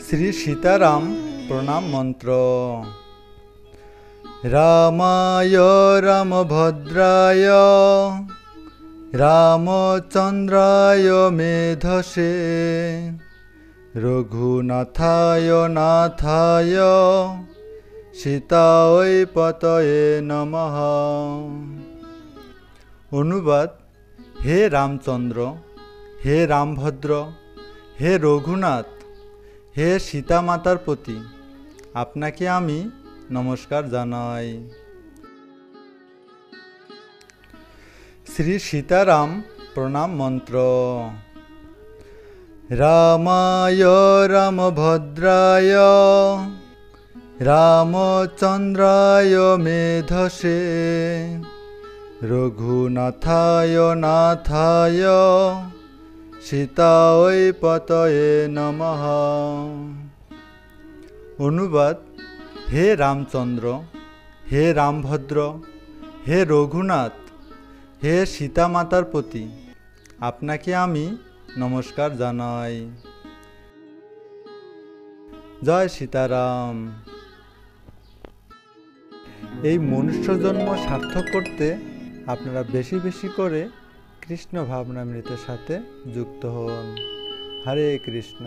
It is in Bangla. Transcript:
শ্রী সীতারাম প্রণাম মন্ত্র। রামায় রামভদ্রায় রামচন্দ্রায় মেধসে রঘুনাথায় নাথায় সীতায় পতয়ে নমঃ। অনুবাদ: হে রামচন্দ্র, হে রামভদ্র, হে রঘুনাথ, হে সীতা মাতার প্রতি আপনাকে আমি নমস্কার জানাই। শ্রী সীতারাম প্রণাম মন্ত্র। রামায় রামভদ্রায় রামচন্দ্রায় মেধসে রঘুনাথায় নাথায় সীতায় পতয়ে নমঃ। অনুবাদ: হে রামচন্দ্র, হে রামভদ্র, হে রঘুনাথ, হে সীতা মাতার প্রতি আপনাকে আমি নমস্কার জানাই। জয় সীতারাম। এই মনুষ্য জন্ম সার্থক করতে আপনারা বেশি বেশি করে কৃষ্ণ ভাবনামৃতের সাথে যুক্ত হন। হরে কৃষ্ণ।